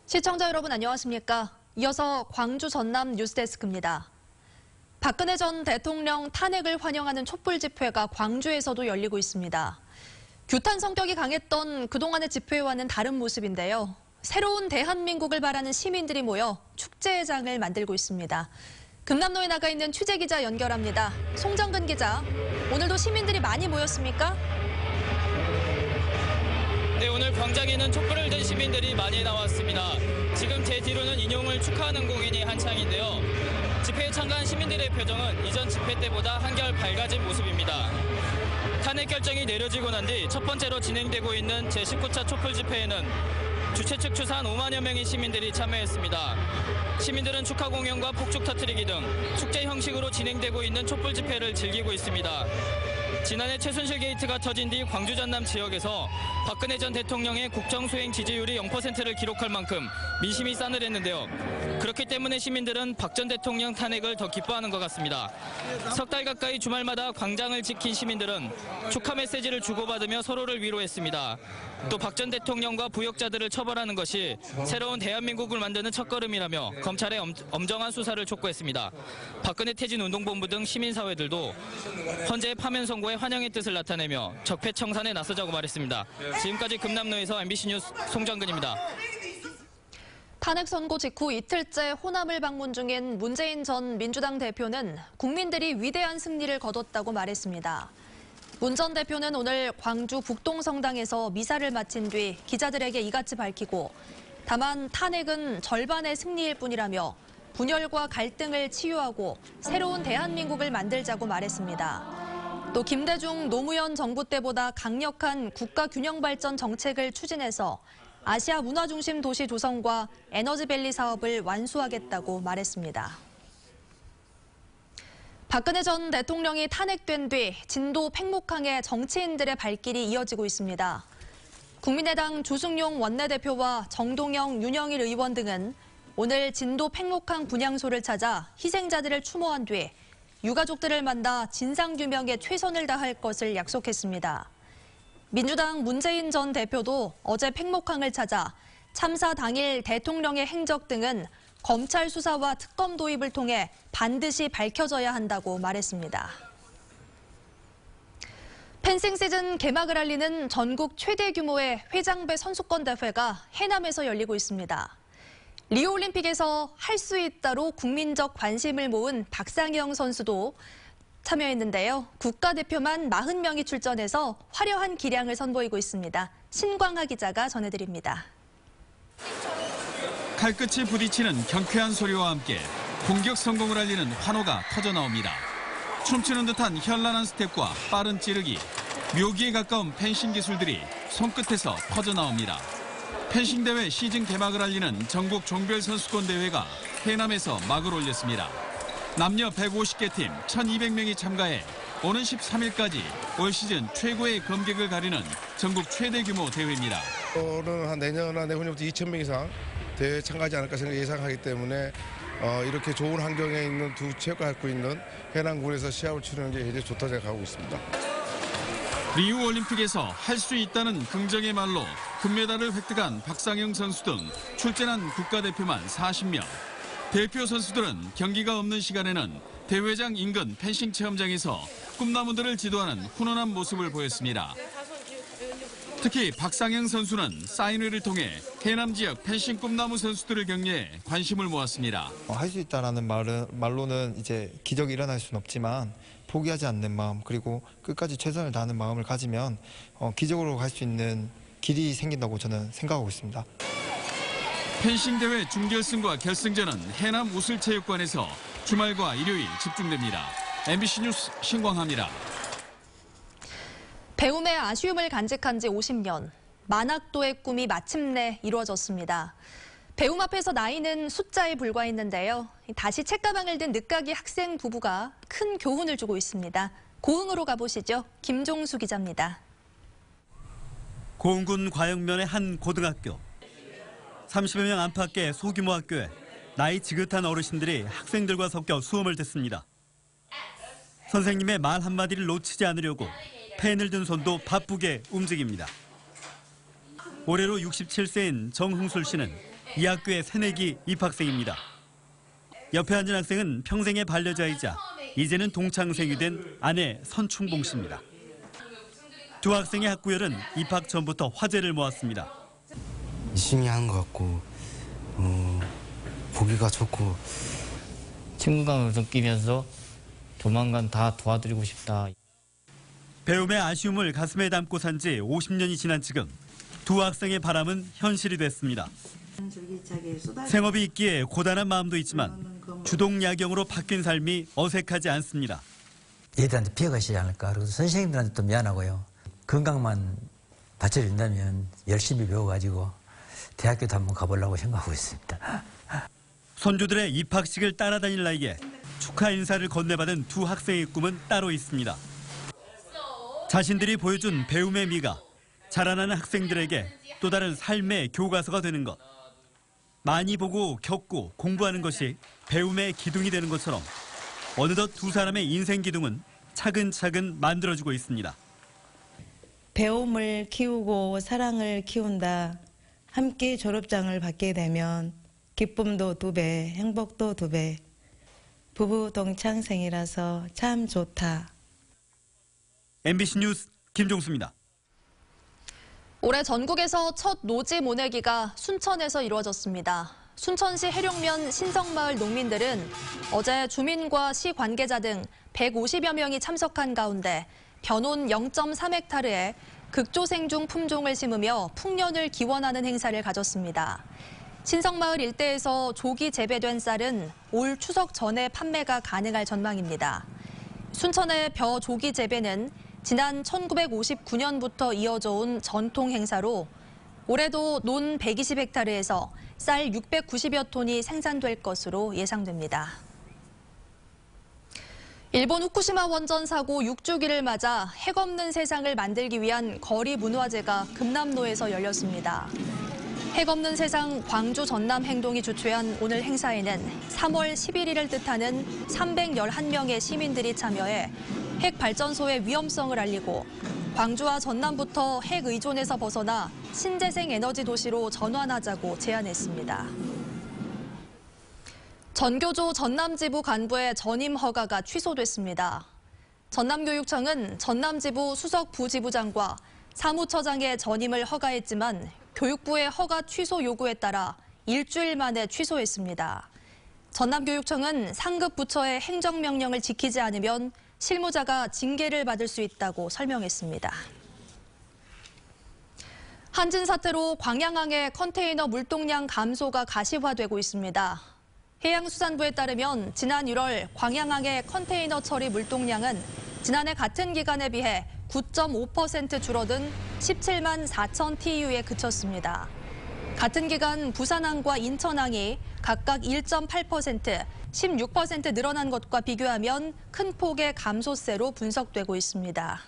시청자 여러분 안녕하십니까? 이어서 광주 전남 뉴스데스크입니다. 박근혜 전 대통령 탄핵을 환영하는 촛불 집회가 광주에서도 열리고 있습니다. 규탄 성격이 강했던 그동안의 집회와는 다른 모습인데요. 새로운 대한민국을 바라는 시민들이 모여 축제의 장을 만들고 있습니다. 금남로에 나가 있는 취재기자 연결합니다. 송정근 기자, 오늘도 시민들이 많이 모였습니까? 네, 오늘 광장에는 촛불을 든 시민들이 많이 나왔습니다. 지금 제 뒤로는 인용을 축하하는 공연이 한창인데요. 집회에 참가한 시민들의 표정은 이전 집회 때보다 한결 밝아진 모습입니다. 탄핵 결정이 내려지고 난 뒤 첫 번째로 진행되고 있는 제19차 촛불 집회에는 주최 측 추산 5만여 명의 시민들이 참여했습니다. 시민들은 축하 공연과 폭죽 터뜨리기 등 축제 형식으로 진행되고 있는 촛불 집회를 즐기고 있습니다. 지난해 최순실 게이트가 터진 뒤 광주 전남 지역에서 박근혜 전 대통령의 국정 수행 지지율이 0%를 기록할 만큼 민심이 싸늘했는데요. 그렇기 때문에 시민들은 박 전 대통령 탄핵을 더 기뻐하는 것 같습니다. 석 달 가까이 주말마다 광장을 지킨 시민들은 축하 메시지를 주고받으며 서로를 위로했습니다. 또 박 전 대통령과 부역자들을 처벌하는 것이 새로운 대한민국을 만드는 첫걸음이라며 검찰의 엄정한 수사를 촉구했습니다. 박근혜 퇴진운동본부 등 시민사회들도 헌재의 파면 선고에 환영의 뜻을 나타내며 적폐 청산에 나서자고 말했습니다. 지금까지 금남로에서 MBC 뉴스 송정근입니다. 탄핵 선고 직후 이틀째 호남을 방문 중인 문재인 전 민주당 대표는 국민들이 위대한 승리를 거뒀다고 말했습니다. 문 전 대표는 오늘 광주 북동성당에서 미사를 마친 뒤 기자들에게 이같이 밝히고, 다만 탄핵은 절반의 승리일 뿐이라며 분열과 갈등을 치유하고 새로운 대한민국을 만들자고 말했습니다. 또 김대중 노무현 정부 때보다 강력한 국가균형발전 정책을 추진해서 아시아 문화중심 도시 조성과 에너지밸리 사업을 완수하겠다고 말했습니다. 박근혜 전 대통령이 탄핵된 뒤 진도 팽목항에 정치인들의 발길이 이어지고 있습니다. 국민의당 조승용 원내대표와 정동영, 윤영일 의원 등은 오늘 진도 팽목항 분향소를 찾아 희생자들을 추모한 뒤 유가족들을 만나 진상규명에 최선을 다할 것을 약속했습니다. 민주당 문재인 전 대표도 어제 팽목항을 찾아 참사 당일 대통령의 행적 등은 검찰 수사와 특검 도입을 통해 반드시 밝혀져야 한다고 말했습니다. 펜싱 시즌 개막을 알리는 전국 최대 규모의 회장배 선수권 대회가 해남에서 열리고 있습니다. 리오올림픽에서 할 수 있다로 국민적 관심을 모은 박상영 선수도 참여했는데요. 국가대표만 40명이 출전해서 화려한 기량을 선보이고 있습니다. 신광하 기자가 전해드립니다. 칼끝이 부딪히는 경쾌한 소리와 함께 공격 성공을 알리는 환호가 터져나옵니다. 춤추는 듯한 현란한 스텝과 빠른 찌르기, 묘기에 가까운 펜싱 기술들이 손끝에서 터져나옵니다. 펜싱 대회 시즌 개막을 알리는 전국 종별 선수권 대회가 해남에서 막을 올렸습니다. 남녀 150개 팀 1,200명이 참가해 오는 13일까지 올 시즌 최고의 검객을 가리는 전국 최대 규모 대회입니다. 한 내년이나 내후년부터 2,000명 이상 대회에 참가하지 않을까 예상하기 때문에 이렇게 좋은 환경에 있는 두 체육관을 갖고 있는 해남군에서 시합을 치르는 게 굉장히 좋다고 생각하고 있습니다. 리우 올림픽에서 할 수 있다는 긍정의 말로 금메달을 획득한 박상영 선수 등 출전한 국가대표만 40명. 대표 선수들은 경기가 없는 시간에는 대회장 인근 펜싱 체험장에서 꿈나무들을 지도하는 훈훈한 모습을 보였습니다. 특히 박상영 선수는 사인회를 통해 해남 지역 펜싱 꿈나무 선수들을 격려해 관심을 모았습니다. 할 수 있다라는 말로는 이제 기적이 일어날 수는 없지만 포기하지 않는 마음, 그리고 끝까지 최선을 다하는 마음을 가지면 기적으로 갈 수 있는 길이 생긴다고 저는 생각하고 있습니다. 펜싱 대회 준결승과 결승전은 해남 우슬체육관에서 주말과 일요일 집중됩니다. MBC 뉴스 신광하입니다. 배움의 아쉬움을 간직한 지 50년, 만학도의 꿈이 마침내 이루어졌습니다. 배움 앞에서 나이는 숫자에 불과했는데요. 다시 책가방을 든 늦가기 학생 부부가 큰 교훈을 주고 있습니다. 고흥으로 가보시죠. 김종수 기자입니다. 고흥군 과영면의 한 고등학교. 30여 명 안팎의 소규모 학교에 나이 지긋한 어르신들이 학생들과 섞여 수험을 듣습니다. 선생님의 말 한마디를 놓치지 않으려고 펜을 든 손도 바쁘게 움직입니다. 올해로 67세인 정흥술 씨는 이 학교의 새내기 입학생입니다. 옆에 앉은 학생은 평생의 반려자이자 이제는 동창생이 된 아내 선충봉 씨입니다. 두 학생의 학구열은 입학 전부터 화제를 모았습니다. 열심히 하는 것 같고 보기가 좋고 친근감을 느끼면서 조만간 다 도와드리고 싶다. 배움의 아쉬움을 가슴에 담고 산 지 50년이 지난 지금 두 학생의 바람은 현실이 됐습니다. 생업이 있기에 고단한 마음도 있지만 주동야경으로 바뀐 삶이 어색하지 않습니다. 얘들한테 피해가 있지 않을까. 그리고 선생님들한테도 미안하고요. 건강만 받쳐준다면 열심히 배워가지고 대학교도 한번 가보려고 생각하고 있습니다. 손주들의 입학식을 따라다닐 나이에 축하 인사를 건네받은 두 학생의 꿈은 따로 있습니다. 자신들이 보여준 배움의 미가 자라나는 학생들에게 또 다른 삶의 교과서가 되는 것. 많이 보고 겪고 공부하는 것이 배움의 기둥이 되는 것처럼 어느덧 두 사람의 인생 기둥은 차근차근 만들어지고 있습니다. 배움을 키우고 사랑을 키운다. 함께 졸업장을 받게 되면 기쁨도 2배, 행복도 2배. 부부 동창생이라서 참 좋다. MBC 뉴스 김종수입니다. 올해 전국에서 첫 노지 모내기가 순천에서 이루어졌습니다. 순천시 해룡면 신성마을 농민들은 어제 주민과 시 관계자 등 150여 명이 참석한 가운데 변온 0.3헥타르에 극조생중 품종을 심으며 풍년을 기원하는 행사를 가졌습니다. 신성마을 일대에서 조기 재배된 쌀은 올 추석 전에 판매가 가능할 전망입니다. 순천의 벼 조기 재배는 지난 1959년부터 이어져 온 전통 행사로 올해도 논 120헥타르에서 쌀 690여 톤이 생산될 것으로 예상됩니다. 일본 후쿠시마 원전 사고 6주기를 맞아 핵 없는 세상을 만들기 위한 거리 문화제가 금남로에서 열렸습니다. 핵 없는 세상 광주 전남 행동이 주최한 오늘 행사에는 3월 11일을 뜻하는 311명의 시민들이 참여해 핵 발전소의 위험성을 알리고 광주와 전남부터 핵 의존에서 벗어나 신재생 에너지 도시로 전환하자고 제안했습니다. 전교조 전남지부 간부의 전임 허가가 취소됐습니다. 전남교육청은 전남지부 수석 부지부장과 사무처장의 전임을 허가했지만 교육부의 허가 취소 요구에 따라 일주일 만에 취소했습니다. 전남교육청은 상급 부처의 행정명령을 지키지 않으면 실무자가 징계를 받을 수 있다고 설명했습니다. 한진 사태로 광양항의 컨테이너 물동량 감소가 가시화되고 있습니다. 해양수산부에 따르면 지난 1월 광양항의 컨테이너 처리 물동량은 지난해 같은 기간에 비해 9.5% 줄어든 17만 4천 TEU에 그쳤습니다. 같은 기간 부산항과 인천항이 각각 1.8%, 16% 늘어난 것과 비교하면 큰 폭의 감소세로 분석되고 있습니다.